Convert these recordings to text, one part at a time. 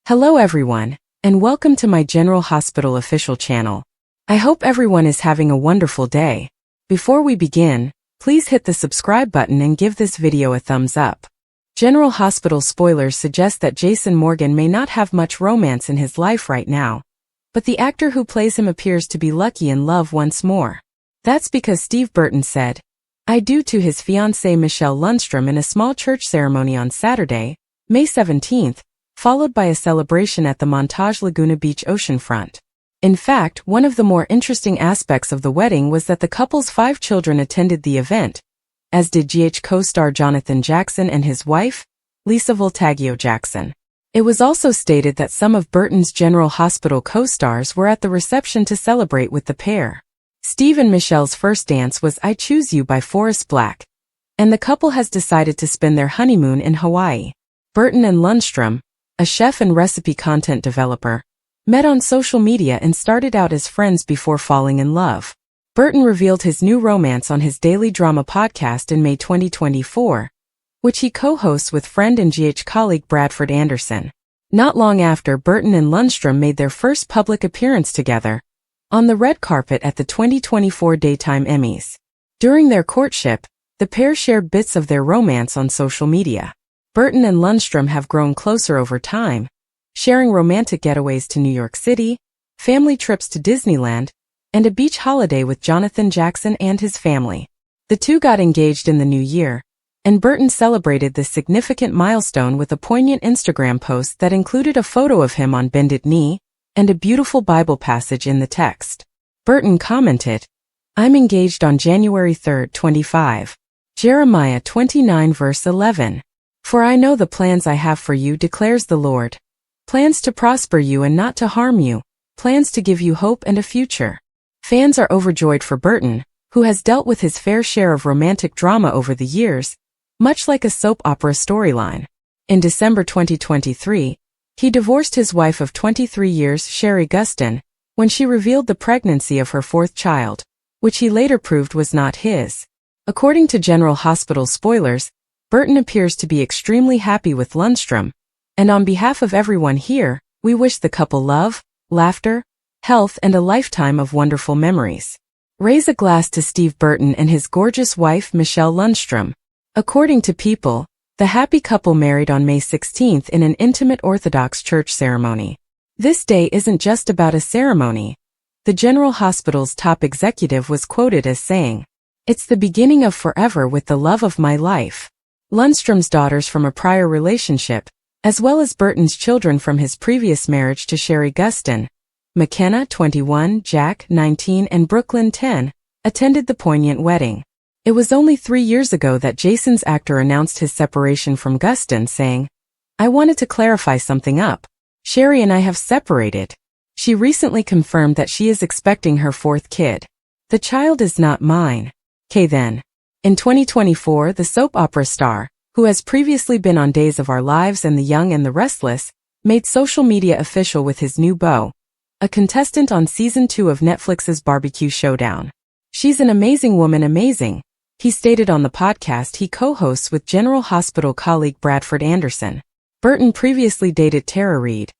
Hello everyone, and welcome to my General Hospital official channel. I hope everyone is having a wonderful day. Before we begin, please hit the subscribe button and give this video a thumbs up. General Hospital spoilers suggest that Jason Morgan may not have much romance in his life right now, but the actor who plays him appears to be lucky in love once more. That's because Steve Burton said, "I do" to his fiancée Michelle Lundstrom in a small church ceremony on Saturday, May 17th, followed by a celebration at the Montage Laguna Beach oceanfront. In fact, one of the more interesting aspects of the wedding was that the couple's 5 children attended the event, as did GH co-star Jonathan Jackson and his wife, Lisa Voltaggio Jackson. It was also stated that some of Burton's General Hospital co-stars were at the reception to celebrate with the pair. Steve and Michelle's first dance was I Choose You by Forrest Black, and the couple has decided to spend their honeymoon in Hawaii. Burton and Lundstrom, a chef and recipe content developer, met on social media and started out as friends before falling in love. Burton revealed his new romance on his daily drama podcast in May 2024, which he co-hosts with friend and GH colleague Bradford Anderson. Not long after, Burton and Lundstrom made their first public appearance together, on the red carpet at the 2024 Daytime Emmys. During their courtship, the pair shared bits of their romance on social media. Burton and Lundstrom have grown closer over time, sharing romantic getaways to New York City, family trips to Disneyland, and a beach holiday with Jonathan Jackson and his family. The two got engaged in the new year, and Burton celebrated this significant milestone with a poignant Instagram post that included a photo of him on bended knee and a beautiful Bible passage in the text. Burton commented, "I'm engaged on January 3, 25. Jeremiah 29 verse 11. For I know the plans I have for you, declares the Lord. Plans to prosper you and not to harm you, plans to give you hope and a future." Fans are overjoyed for Burton, who has dealt with his fair share of romantic drama over the years, much like a soap opera storyline. In December 2023, he divorced his wife of 23 years, Sherry Gustin, when she revealed the pregnancy of her 4th child, which he later proved was not his. According to General Hospital spoilers, Burton appears to be extremely happy with Lundstrom, and on behalf of everyone here, we wish the couple love, laughter, health, and a lifetime of wonderful memories. Raise a glass to Steve Burton and his gorgeous wife Michelle Lundstrom. According to People, the happy couple married on May 16th in an intimate Orthodox church ceremony. This day isn't just about a ceremony. The General Hospital's top executive was quoted as saying, "It's the beginning of forever with the love of my life." Lundstrom's daughters from a prior relationship, as well as Burton's children from his previous marriage to Sherry Gustin, McKenna 21, Jack 19, and Brooklyn 10, attended the poignant wedding. It was only 3 years ago that Jason's actor announced his separation from Gustin, saying, "I wanted to clarify something up. Sherry and I have separated." She recently confirmed that she is expecting her 4th kid. "The child is not mine." Then. In 2024, the soap opera star, who has previously been on Days of Our Lives and The Young and the Restless, made social media official with his new beau, a contestant on Season 2 of Netflix's Barbecue Showdown. "She's an amazing woman, amazing," he stated on the podcast he co-hosts with General Hospital colleague Bradford Anderson. Burton previously dated Tara Reid,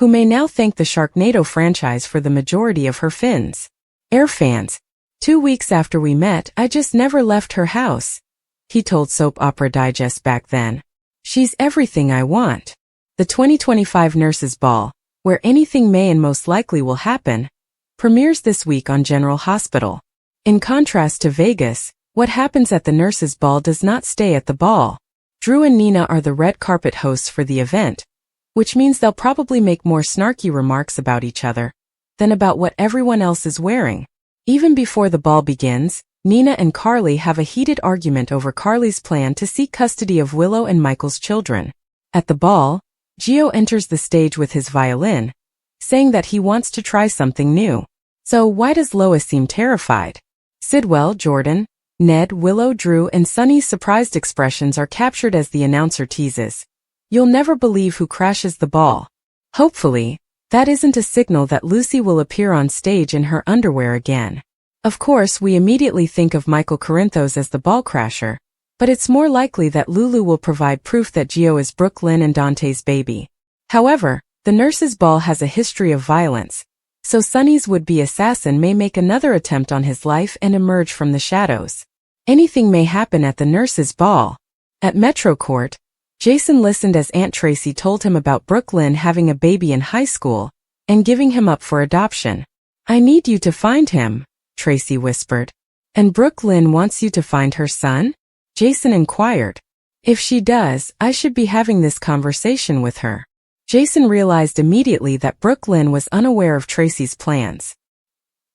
who may now thank the Sharknado franchise for the majority of her fins. Air fans, 2 weeks after we met, I just never left her house, he told Soap Opera Digest back then. "She's everything I want." The 2025 Nurses Ball, where anything may and most likely will happen, premieres this week on General Hospital. In contrast to Vegas, what happens at the Nurses Ball does not stay at the ball. Drew and Nina are the red carpet hosts for the event, which means they'll probably make more snarky remarks about each other than about what everyone else is wearing. Even before the ball begins, Nina and Carly have a heated argument over Carly's plan to seek custody of Willow and Michael's children. At the ball, Gio enters the stage with his violin, saying that he wants to try something new. So why does Lois seem terrified? Sidwell, Jordan, Ned, Willow, Drew, and Sunny's surprised expressions are captured as the announcer teases, "You'll never believe who crashes the ball." Hopefully, that isn't a signal that Lucy will appear on stage in her underwear again. Of course, we immediately think of Michael Corinthos as the ball crasher, but it's more likely that Lulu will provide proof that Gio is Brooke Lynn and Dante's baby. However, The nurse's ball has a history of violence, so Sunny's would-be assassin may make another attempt on his life and emerge from the shadows. Anything may happen at the nurse's ball. At Metro Court, Jason listened as Aunt Tracy told him about Brooklyn having a baby in high school and giving him up for adoption. "I need you to find him," Tracy whispered. "And Brooklyn wants you to find her son?" Jason inquired. "If she does, I should be having this conversation with her." Jason realized immediately that Brooklyn was unaware of Tracy's plans.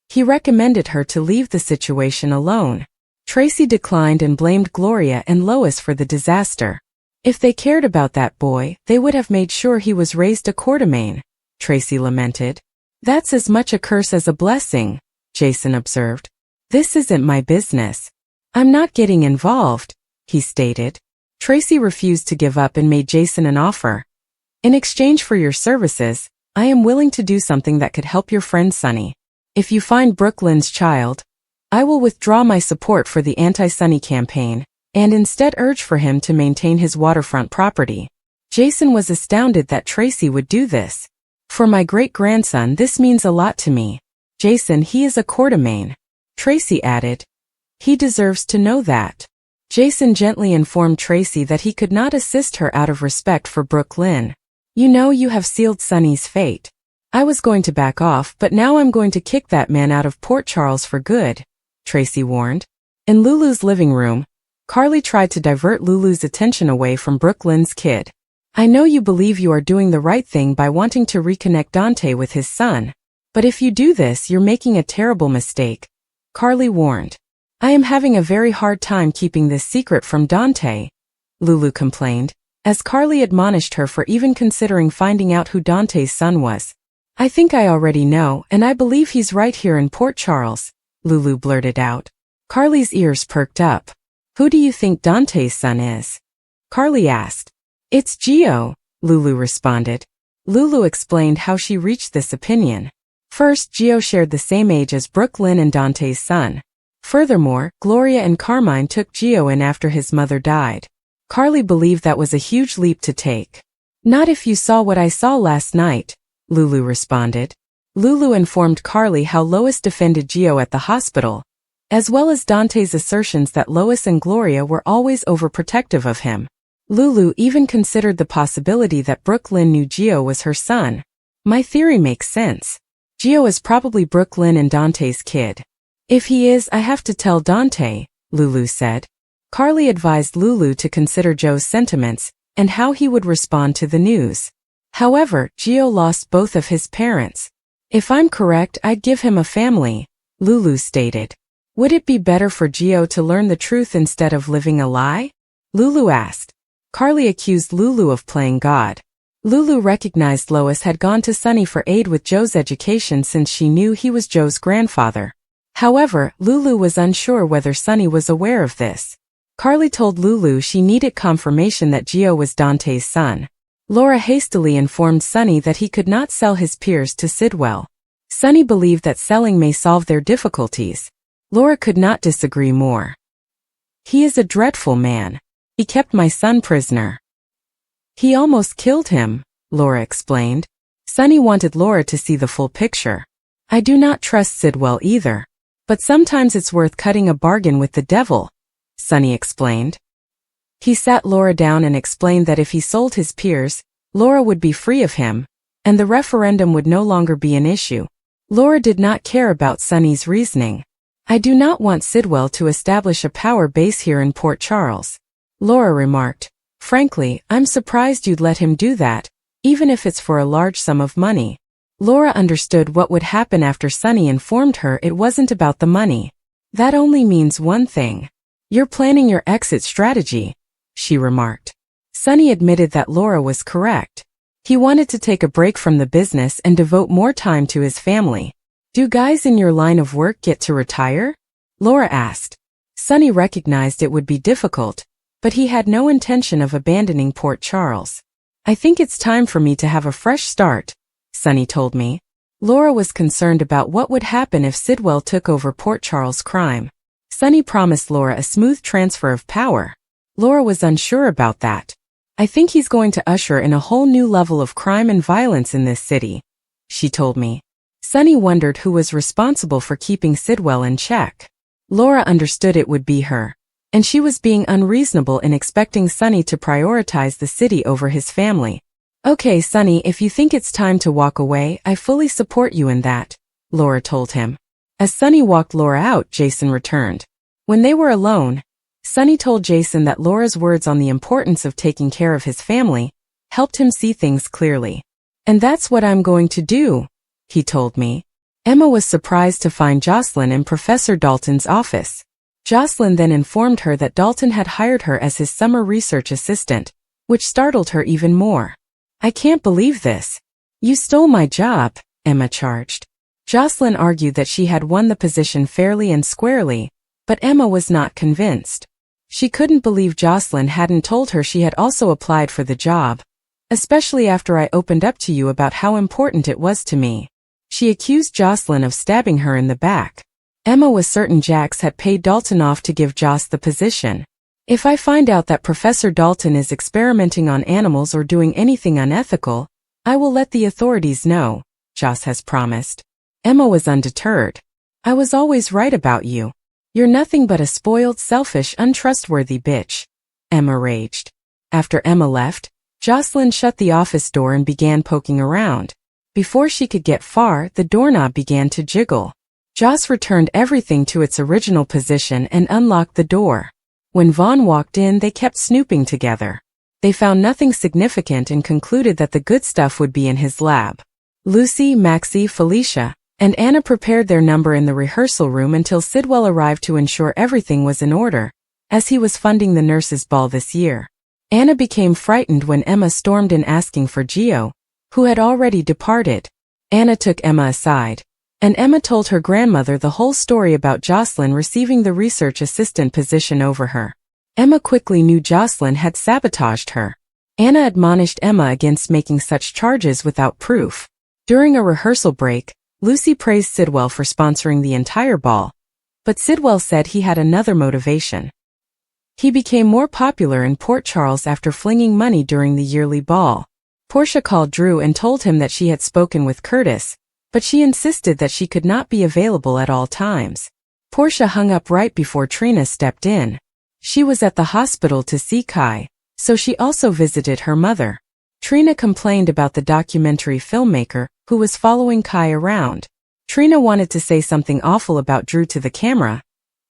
He recommended her to leave the situation alone. Tracy declined and blamed Gloria and Lois for the disaster. "If they cared about that boy, they would have made sure he was raised a Quartermaine," Tracy lamented. "That's as much a curse as a blessing," Jason observed. "This isn't my business. I'm not getting involved," he stated. Tracy refused to give up and made Jason an offer. "In exchange for your services, I am willing to do something that could help your friend Sunny. If you find Brooklyn's child, I will withdraw my support for the anti-Sunny campaign and instead urge for him to maintain his waterfront property." Jason was astounded that Tracy would do this. "For my great-grandson, this means a lot to me. Jason, he is a Quartermaine," Tracy added. "He deserves to know that." Jason gently informed Tracy that he could not assist her out of respect for Brooklyn. "You know you have sealed Sunny's fate. I was going to back off, but now I'm going to kick that man out of Port Charles for good," Tracy warned. In Lulu's living room, Carly tried to divert Lulu's attention away from Brooklyn's kid. "I know you believe you are doing the right thing by wanting to reconnect Dante with his son, but if you do this, you're making a terrible mistake," Carly warned. "I am having a very hard time keeping this secret from Dante," Lulu complained, as Carly admonished her for even considering finding out who Dante's son was. "I think I already know, and I believe he's right here in Port Charles," Lulu blurted out. Carly's ears perked up. "Who do you think Dante's son is?" Carly asked. "It's Gio," Lulu responded. Lulu explained how she reached this opinion. First, Gio shared the same age as Brooklyn and Dante's son. Furthermore, Gloria and Carmine took Gio in after his mother died. Carly believed that was a huge leap to take. "Not if you saw what I saw last night," Lulu responded. Lulu informed Carly how Lois defended Gio at the hospital, as well as Dante's assertions that Lois and Gloria were always overprotective of him. Lulu even considered the possibility that Brooklyn knew Gio was her son. "My theory makes sense. Gio is probably Brooklyn and Dante's kid. If he is, I have to tell Dante," Lulu said. Carly advised Lulu to consider Joe's sentiments and how he would respond to the news. However, Gio lost both of his parents. "If I'm correct, I'd give him a family," Lulu stated. "Would it be better for Gio to learn the truth instead of living a lie?" Lulu asked. Carly accused Lulu of playing God. Lulu recognized Lois had gone to Sunny for aid with Joe's education since she knew he was Joe's grandfather. However, Lulu was unsure whether Sunny was aware of this. Carly told Lulu she needed confirmation that Gio was Dante's son. Laura hastily informed Sunny that he could not sell his peers to Sidwell. Sunny believed that selling may solve their difficulties. Laura could not disagree more. "He is a dreadful man. He kept my son prisoner. He almost killed him," Laura explained. Sunny wanted Laura to see the full picture. "I do not trust Sidwell either. But sometimes it's worth cutting a bargain with the devil," Sunny explained. He sat Laura down and explained that if he sold his peers, Laura would be free of him, and the referendum would no longer be an issue. Laura did not care about Sunny's reasoning. "I do not want Sidwell to establish a power base here in Port Charles," Laura remarked. "Frankly, I'm surprised you'd let him do that, even if it's for a large sum of money." Laura understood what would happen after Sunny informed her it wasn't about the money. "That only means one thing. You're planning your exit strategy," she remarked. Sunny admitted that Laura was correct. He wanted to take a break from the business and devote more time to his family. "Do guys in your line of work get to retire?" Laura asked. Sunny recognized it would be difficult, but he had no intention of abandoning Port Charles. "I think it's time for me to have a fresh start," Sunny told me. Laura was concerned about what would happen if Sidwell took over Port Charles crime. Sunny promised Laura a smooth transfer of power. Laura was unsure about that. I think he's going to usher in a whole new level of crime and violence in this city, she told me. Sunny wondered who was responsible for keeping Sidwell in check. Laura understood it would be her, and she was being unreasonable in expecting Sunny to prioritize the city over his family. Okay, Sunny, if you think it's time to walk away, I fully support you in that, Laura told him. As Sunny walked Laura out, Jason returned. When they were alone, Sunny told Jason that Laura's words on the importance of taking care of his family helped him see things clearly. And that's what I'm going to do, he told me. Emma was surprised to find Jocelyn in Professor Dalton's office. Jocelyn then informed her that Dalton had hired her as his summer research assistant, which startled her even more. I can't believe this. You stole my job, Emma charged. Jocelyn argued that she had won the position fairly and squarely, but Emma was not convinced. She couldn't believe Jocelyn hadn't told her she had also applied for the job, especially after I opened up to you about how important it was to me. She accused Jocelyn of stabbing her in the back. Emma was certain Jax had paid Dalton off to give Joss the position. If I find out that Professor Dalton is experimenting on animals or doing anything unethical, I will let the authorities know, Joss has promised. Emma was undeterred. I was always right about you. You're nothing but a spoiled, selfish, untrustworthy bitch, Emma raged. After Emma left, Jocelyn shut the office door and began poking around. Before she could get far, the doorknob began to jiggle. Joss returned everything to its original position and unlocked the door. When Vaughn walked in, they kept snooping together. They found nothing significant and concluded that the good stuff would be in his lab. Lucy, Maxie, Felicia, and Anna prepared their number in the rehearsal room until Sidwell arrived to ensure everything was in order, as he was funding the nurses' ball this year. Anna became frightened when Emma stormed in asking for Gio, who had already departed. Anna took Emma aside, and Emma told her grandmother the whole story about Jocelyn receiving the research assistant position over her. Emma quickly knew Jocelyn had sabotaged her. Anna admonished Emma against making such charges without proof. During a rehearsal break, Lucy praised Sidwell for sponsoring the entire ball, but Sidwell said he had another motivation. He became more popular in Port Charles after flinging money during the yearly ball. Portia called Drew and told him that she had spoken with Curtis, but she insisted that she could not be available at all times. Portia hung up right before Trina stepped in. She was at the hospital to see Kai, so she also visited her mother. Trina complained about the documentary filmmaker who was following Kai around. Trina wanted to say something awful about Drew to the camera,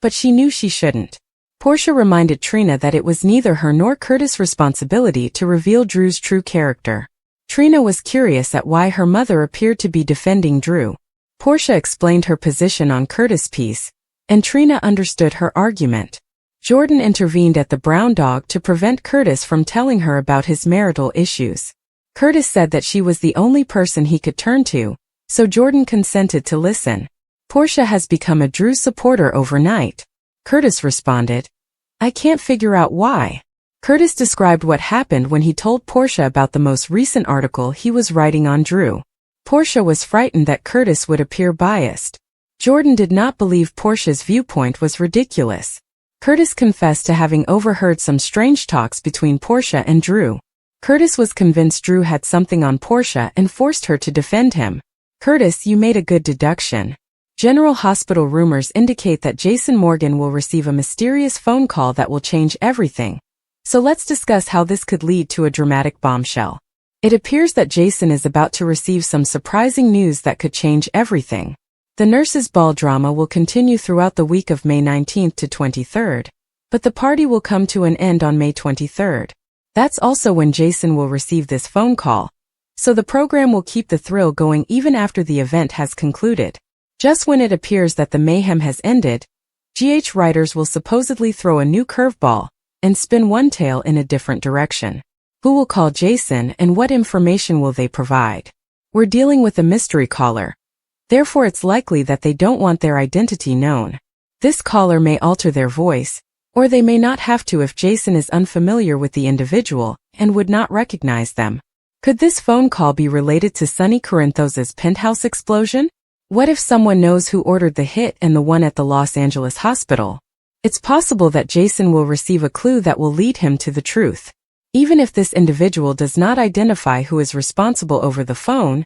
but she knew she shouldn't. Portia reminded Trina that it was neither her nor Curtis' responsibility to reveal Drew's true character. Trina was curious at why her mother appeared to be defending Drew. Portia explained her position on Curtis' piece, and Trina understood her argument. Jordan intervened at the Brown Dog to prevent Curtis from telling her about his marital issues. Curtis said that she was the only person he could turn to, so Jordan consented to listen. Portia has become a Drew supporter overnight. Curtis responded, I can't figure out why. Curtis described what happened when he told Portia about the most recent article he was writing on Drew. Portia was frightened that Curtis would appear biased. Jordan did not believe Portia's viewpoint was ridiculous. Curtis confessed to having overheard some strange talks between Portia and Drew. Curtis was convinced Drew had something on Portia and forced her to defend him. Curtis, you made a good deduction. General Hospital rumors indicate that Jason Morgan will receive a mysterious phone call that will change everything. So let's discuss how this could lead to a dramatic bombshell. It appears that Jason is about to receive some surprising news that could change everything. The nurses' ball drama will continue throughout the week of May 19th to 23rd, but the party will come to an end on May 23rd. That's also when Jason will receive this phone call, so the program will keep the thrill going even after the event has concluded. Just when it appears that the mayhem has ended, GH writers will supposedly throw a new curveball and spin one tale in a different direction. Who will call Jason and what information will they provide? We're dealing with a mystery caller. Therefore it's likely that they don't want their identity known. This caller may alter their voice, or they may not have to if Jason is unfamiliar with the individual and would not recognize them. Could this phone call be related to Sonny Corinthos' penthouse explosion? What if someone knows who ordered the hit and the one at the Los Angeles hospital? It's possible that Jason will receive a clue that will lead him to the truth. Even if this individual does not identify who is responsible over the phone,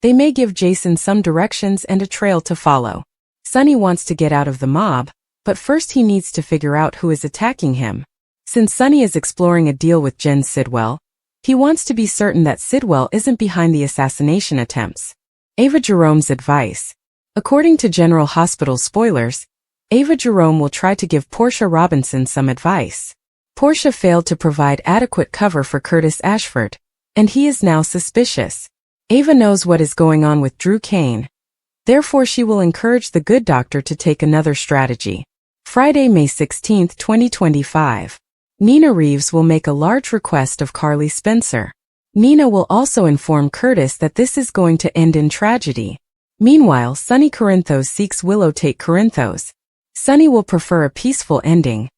they may give Jason some directions and a trail to follow. Sonny wants to get out of the mob, but first he needs to figure out who is attacking him. Since Sonny is exploring a deal with Jen Sidwell, he wants to be certain that Sidwell isn't behind the assassination attempts. Ava Jerome's advice. According to General Hospital spoilers, Ava Jerome will try to give Portia Robinson some advice. Portia failed to provide adequate cover for Curtis Ashford, and he is now suspicious. Ava knows what is going on with Drew Kane. Therefore, she will encourage the good doctor to take another strategy. Friday, May 16, 2025. Nina Reeves will make a large request of Carly Spencer. Nina will also inform Curtis that this is going to end in tragedy. Meanwhile, Sonny Corinthos seeks Willow Tate Corinthos. Sonny will prefer a peaceful ending.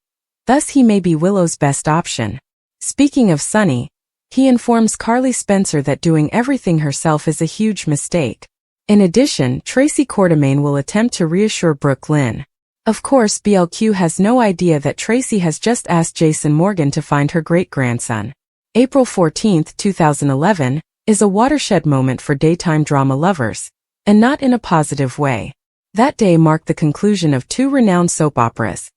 Thus he may be Willow's best option. Speaking of Sonny, he informs Carly Spencer that doing everything herself is a huge mistake. In addition, Tracy Quartermain will attempt to reassure Brooke Lynn. Of course, BLQ has no idea that Tracy has just asked Jason Morgan to find her great-grandson. April 14, 2011, is a watershed moment for daytime drama lovers, and not in a positive way. That day marked the conclusion of two renowned soap operas,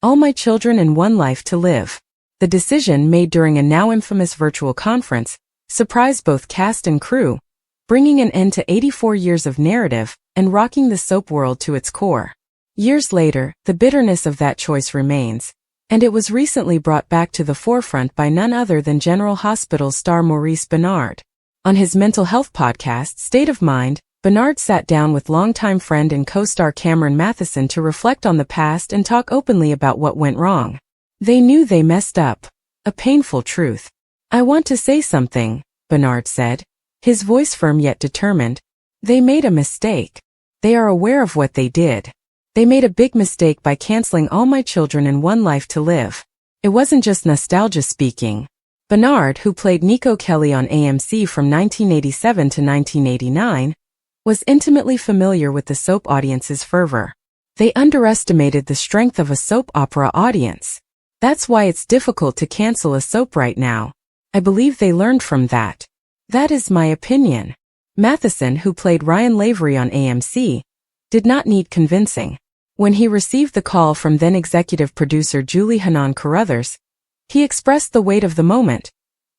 All My Children and One Life to Live. The decision made during a now infamous virtual conference surprised both cast and crew, bringing an end to 84 years of narrative and rocking the soap world to its core. Years later, the bitterness of that choice remains, and it was recently brought back to the forefront by none other than General Hospital star Maurice Benard. On his mental health podcast, State of Mind, Benard sat down with longtime friend and co-star Cameron Matheson to reflect on the past and talk openly about what went wrong. They knew they messed up. A painful truth. I want to say something, Benard said, his voice firm yet determined. They made a mistake. They are aware of what they did. They made a big mistake by canceling All My Children and One Life to Live. It wasn't just nostalgia speaking. Benard, who played Nico Kelly on AMC from 1987 to 1989, was intimately familiar with the soap audience's fervor. They underestimated the strength of a soap opera audience. That's why it's difficult to cancel a soap right now. I believe they learned from that. That is my opinion. Matheson, who played Ryan Lavery on AMC, did not need convincing. When he received the call from then executive producer Julie Hanan Carruthers, he expressed the weight of the moment,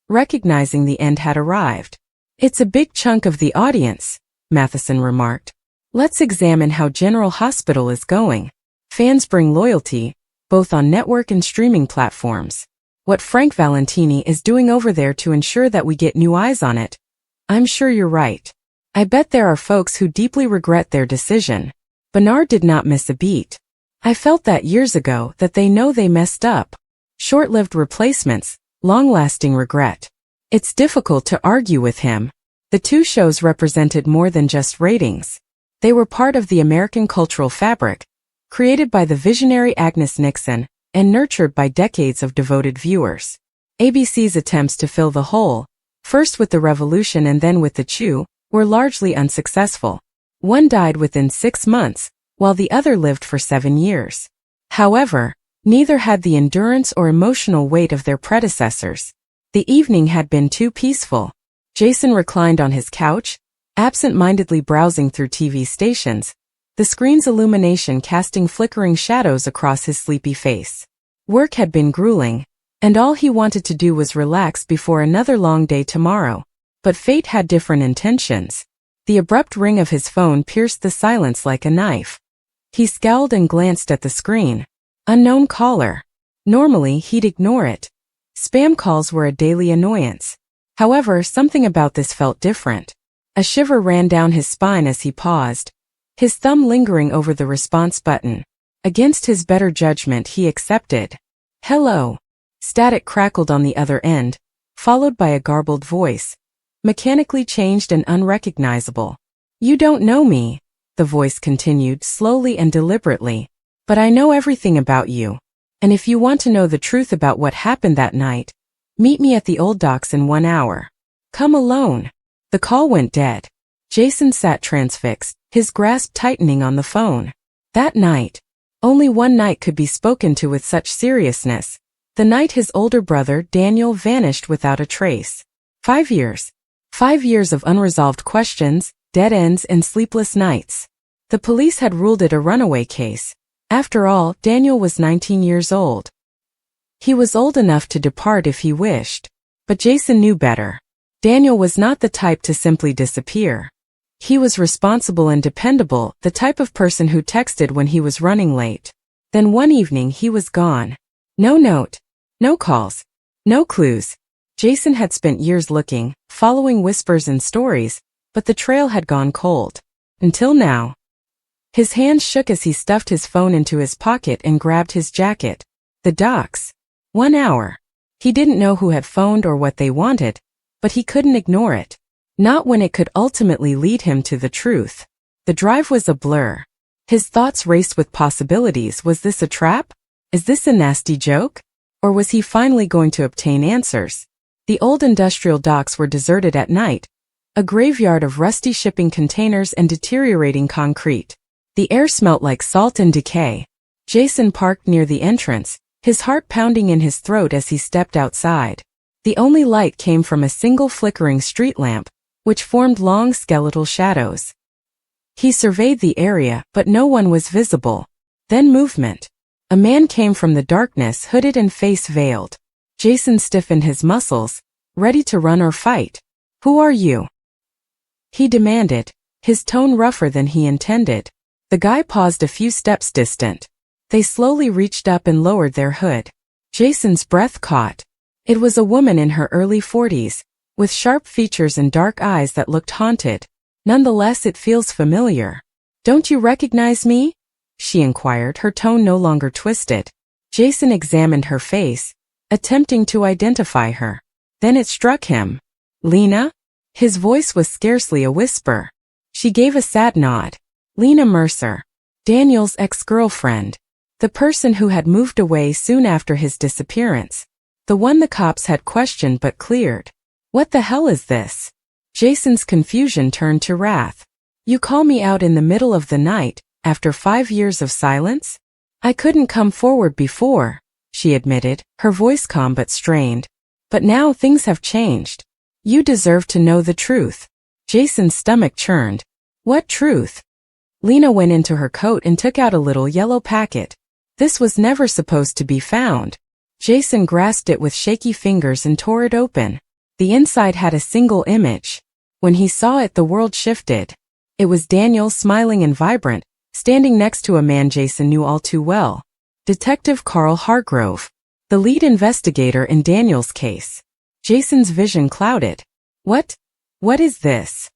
recognizing the end had arrived. It's a big chunk of the audience, Matheson remarked. Let's examine how General Hospital is going. Fans bring loyalty, both on network and streaming platforms. What Frank Valentini is doing over there to ensure that we get new eyes on it. I'm sure you're right. I bet there are folks who deeply regret their decision. Benard did not miss a beat. I felt that years ago that they know they messed up. Short-lived replacements, long-lasting regret. It's difficult to argue with him. The two shows represented more than just ratings. They were part of the American cultural fabric, created by the visionary Agnes Nixon and nurtured by decades of devoted viewers. ABC's attempts to fill the hole, first with The Revolution and then with The Chew, were largely unsuccessful. One died within 6 months, while the other lived for 7 years. However, neither had the endurance or emotional weight of their predecessors. The evening had been too peaceful. Jason reclined on his couch, absent-mindedly browsing through TV stations, the screen's illumination casting flickering shadows across his sleepy face. Work had been grueling, and all he wanted to do was relax before another long day tomorrow. But fate had different intentions. The abrupt ring of his phone pierced the silence like a knife. He scowled and glanced at the screen. Unknown caller. Normally, he'd ignore it. Spam calls were a daily annoyance. However, something about this felt different. A shiver ran down his spine as he paused, his thumb lingering over the response button. Against his better judgment, he accepted. Hello. Static crackled on the other end, followed by a garbled voice, mechanically changed and unrecognizable. You don't know me, the voice continued slowly and deliberately, but I know everything about you. And if you want to know the truth about what happened that night, meet me at the Old Docks in 1 hour. Come alone. The call went dead. Jason sat transfixed, his grasp tightening on the phone. That night. Only one night could be spoken to with such seriousness. The night his older brother, Daniel, vanished without a trace. 5 years. 5 years of unresolved questions, dead ends, and sleepless nights. The police had ruled it a runaway case. After all, Daniel was 19 years old. He was old enough to depart if he wished. But Jason knew better. Daniel was not the type to simply disappear. He was responsible and dependable, the type of person who texted when he was running late. Then one evening he was gone. No note. No calls. No clues. Jason had spent years looking, following whispers and stories, but the trail had gone cold. Until now. His hands shook as he stuffed his phone into his pocket and grabbed his jacket. The docs. 1 hour. He didn't know who had phoned or what they wanted, but he couldn't ignore it. Not when it could ultimately lead him to the truth. The drive was a blur. His thoughts raced with possibilities. Was this a trap? Is this a nasty joke? Or was he finally going to obtain answers? The old industrial docks were deserted at night, a graveyard of rusty shipping containers and deteriorating concrete. The air smelt like salt and decay. Jason parked near the entrance, his heart pounding in his throat as he stepped outside. The only light came from a single flickering street lamp, which formed long skeletal shadows. He surveyed the area, but no one was visible. Then movement. A man came from the darkness, hooded and face veiled. Jason stiffened his muscles, ready to run or fight. "Who are you?" he demanded, his tone rougher than he intended. The guy paused a few steps distant. They slowly reached up and lowered their hood. Jason's breath caught. It was a woman in her early 40s, with sharp features and dark eyes that looked haunted. Nonetheless, it feels familiar. "Don't you recognize me?" she inquired, her tone no longer twisted. Jason examined her face, attempting to identify her. Then it struck him. "Lena?" His voice was scarcely a whisper. She gave a sad nod. Lena Mercer. Daniel's ex-girlfriend. The person who had moved away soon after his disappearance. The one the cops had questioned but cleared. "What the hell is this?" Jason's confusion turned to wrath. "You call me out in the middle of the night, after 5 years of silence?" "I couldn't come forward before," she admitted, her voice calm but strained. "But now things have changed. You deserve to know the truth." Jason's stomach churned. "What truth?" Lena went into her coat and took out a little yellow packet. This was never supposed to be found. Jason grasped it with shaky fingers and tore it open. The inside had a single image. When he saw it, the world shifted. It was Daniel, smiling and vibrant, standing next to a man Jason knew all too well. Detective Carl Hargrove, the lead investigator in Daniel's case. Jason's vision clouded. What is this?"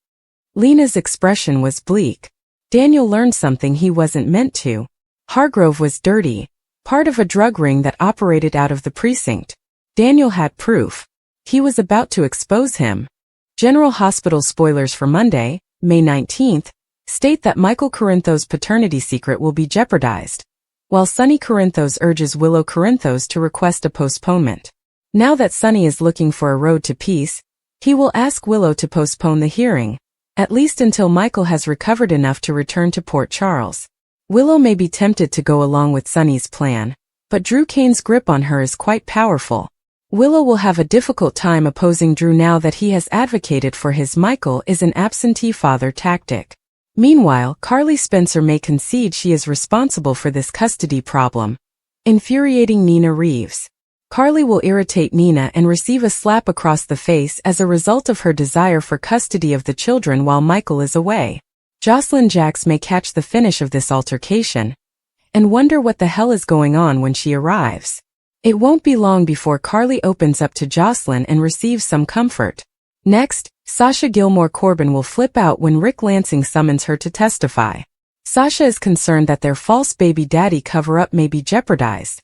Lena's expression was bleak. Daniel learned something he wasn't meant to. Hargrove was dirty, part of a drug ring that operated out of the precinct. Daniel had proof. He was about to expose him. General Hospital spoilers for Monday, May 19th, state that Michael Corinthos' paternity secret will be jeopardized, while Sonny Corinthos urges Willow Corinthos to request a postponement. Now that Sonny is looking for a road to peace, he will ask Willow to postpone the hearing, at least until Michael has recovered enough to return to Port Charles. Willow may be tempted to go along with Sonny's plan, but Drew Kane's grip on her is quite powerful. Willow will have a difficult time opposing Drew now that he has advocated for his Michael is an absentee father tactic. Meanwhile, Carly Spencer may concede she is responsible for this custody problem, infuriating Nina Reeves. Carly will irritate Nina and receive a slap across the face as a result of her desire for custody of the children while Michael is away. Jocelyn Jacks may catch the finish of this altercation and wonder what the hell is going on when she arrives. It won't be long before Carly opens up to Jocelyn and receives some comfort. Next, Sasha Gilmore Corbin will flip out when Rick Lansing summons her to testify. Sasha is concerned that their false baby daddy cover-up may be jeopardized.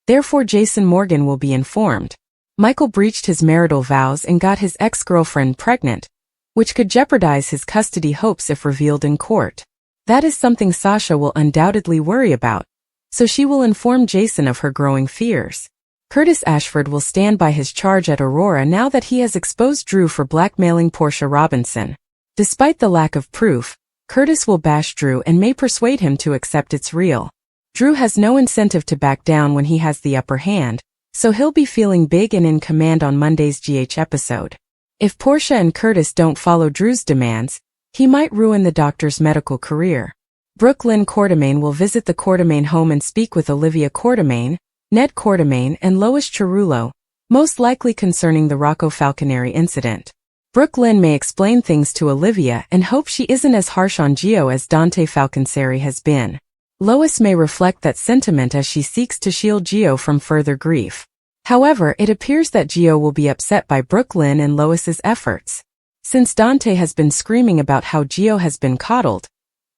Therefore, Jason Morgan will be informed. Michael breached his marital vows and got his ex-girlfriend pregnant, which could jeopardize his custody hopes if revealed in court. That is something Sasha will undoubtedly worry about, so she will inform Jason of her growing fears. Curtis Ashford will stand by his charge at Aurora now that he has exposed Drew for blackmailing Portia Robinson. Despite the lack of proof, Curtis will bash Drew and may persuade him to accept it's real. Drew has no incentive to back down when he has the upper hand, so he'll be feeling big and in command on Monday's GH episode. If Portia and Curtis don't follow Drew's demands, he might ruin the doctor's medical career. Brooke Lynn Quartermaine will visit the Quartermaine home and speak with Olivia Quartermaine, Ned Quartermaine, and Lois Cerullo, most likely concerning the Rocco Falconeri incident. Brooke Lynn may explain things to Olivia and hope she isn't as harsh on Gio as Dante Falconeri has been. Lois may reflect that sentiment as she seeks to shield Gio from further grief. However, it appears that Gio will be upset by Brooke Lynn and Lois's efforts. Since Dante has been screaming about how Gio has been coddled,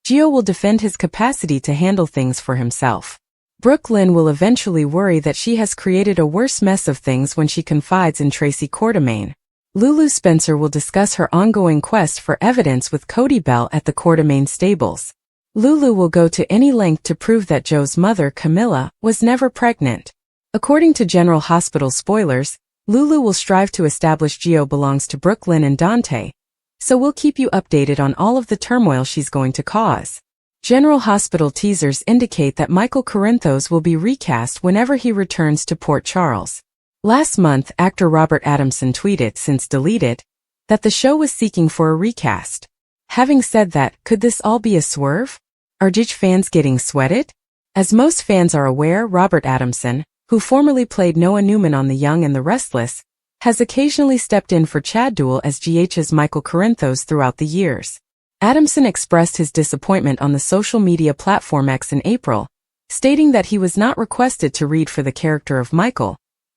Gio will defend his capacity to handle things for himself. Brooke Lynn will eventually worry that she has created a worse mess of things when she confides in Tracy Quartermaine. Lulu Spencer will discuss her ongoing quest for evidence with Cody Bell at the Quartermaine stables. Lulu will go to any length to prove that Joe's mother, Camilla, was never pregnant. According to General Hospital spoilers, Lulu will strive to establish Gio belongs to Brooke Lynn and Dante, so we'll keep you updated on all of the turmoil she's going to cause. General Hospital teasers indicate that Michael Corinthos will be recast whenever he returns to Port Charles. Last month, actor Robert Adamson tweeted, since deleted, that the show was seeking for a recast. Having said that, could this all be a swerve? Are GH fans getting sweated? As most fans are aware, Robert Adamson, who formerly played Noah Newman on The Young and the Restless, has occasionally stepped in for Chad Duell as GH's Michael Corinthos throughout the years. Adamson expressed his disappointment on the social media platform X in April, stating that he was not requested to read for the character of Michael,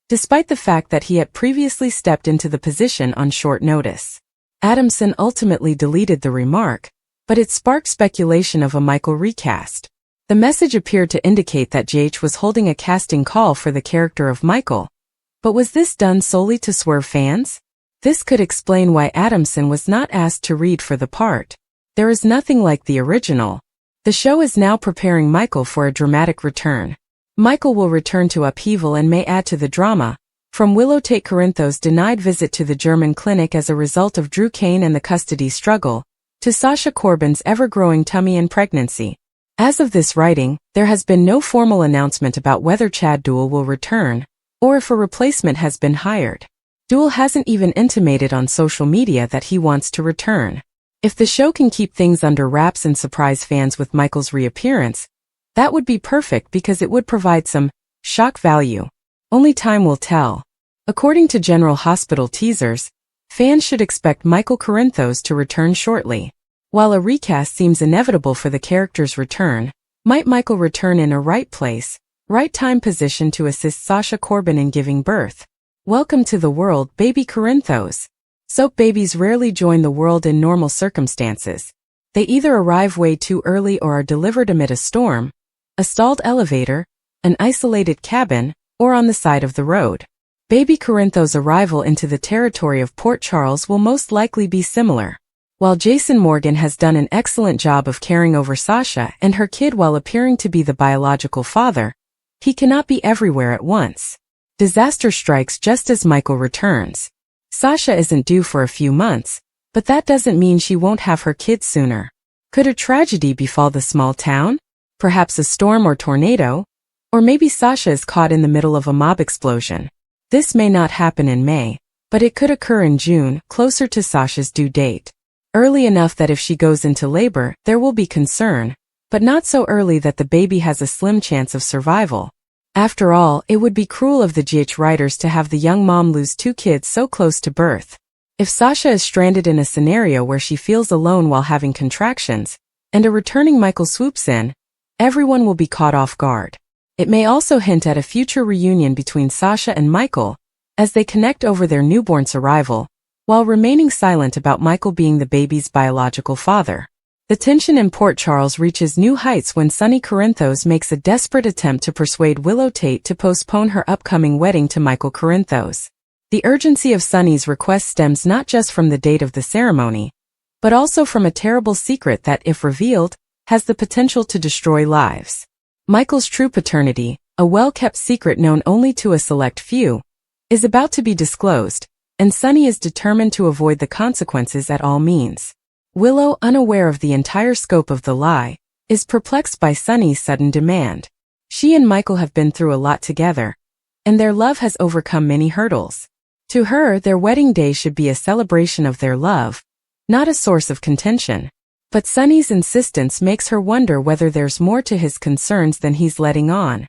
despite the fact that he had previously stepped into the position on short notice. Adamson ultimately deleted the remark, but it sparked speculation of a Michael recast. The message appeared to indicate that GH was holding a casting call for the character of Michael. But was this done solely to swerve fans? This could explain why Adamson was not asked to read for the part. There is nothing like the original. The show is now preparing Michael for a dramatic return. Michael will return to upheaval and may add to the drama, from Willow Tate Corinthos' denied visit to the German clinic as a result of Drew Kane and the custody struggle, to Sasha Corbin's ever-growing tummy and pregnancy. As of this writing, there has been no formal announcement about whether Chad Duell will return, or if a replacement has been hired. Duell hasn't even intimated on social media that he wants to return. If the show can keep things under wraps and surprise fans with Michael's reappearance, that would be perfect because it would provide some shock value. Only time will tell. According to General Hospital teasers, fans should expect Michael Corinthos to return shortly. While a recast seems inevitable for the character's return, might Michael return in a right place, right time position to assist Sasha Corbin in giving birth? Welcome to the world, baby Corinthos. Soap babies rarely join the world in normal circumstances. They either arrive way too early or are delivered amid a storm, a stalled elevator, an isolated cabin, or on the side of the road. Baby Corinthos' arrival into the territory of Port Charles will most likely be similar. While Jason Morgan has done an excellent job of caring over Sasha and her kid while appearing to be the biological father, he cannot be everywhere at once. Disaster strikes just as Michael returns. Sasha isn't due for a few months, but that doesn't mean she won't have her kids sooner. Could a tragedy befall the small town? Perhaps a storm or tornado? Or maybe Sasha is caught in the middle of a mob explosion. This may not happen in May, but it could occur in June, closer to Sasha's due date. Early enough that if she goes into labor, there will be concern, but not so early that the baby has a slim chance of survival. After all, it would be cruel of the GH writers to have the young mom lose 2 kids so close to birth. If Sasha is stranded in a scenario where she feels alone while having contractions, and a returning Michael swoops in, everyone will be caught off guard. It may also hint at a future reunion between Sasha and Michael, as they connect over their newborn's arrival, while remaining silent about Michael being the baby's biological father. The tension in Port Charles reaches new heights when Sonny Corinthos makes a desperate attempt to persuade Willow Tate to postpone her upcoming wedding to Michael Corinthos. The urgency of Sonny's request stems not just from the date of the ceremony, but also from a terrible secret that, if revealed, has the potential to destroy lives. Michael's true paternity, a well-kept secret known only to a select few, is about to be disclosed, and Sonny is determined to avoid the consequences at all means. Willow, unaware of the entire scope of the lie, is perplexed by Sonny's sudden demand. She and Michael have been through a lot together, and their love has overcome many hurdles. To her, their wedding day should be a celebration of their love, not a source of contention. But Sonny's insistence makes her wonder whether there's more to his concerns than he's letting on.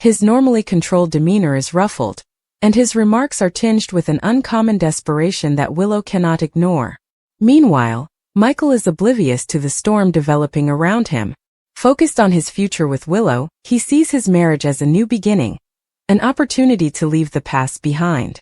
His normally controlled demeanor is ruffled, and his remarks are tinged with an uncommon desperation that Willow cannot ignore. Meanwhile, Michael is oblivious to the storm developing around him. Focused on his future with Willow, he sees his marriage as a new beginning, an opportunity to leave the past behind.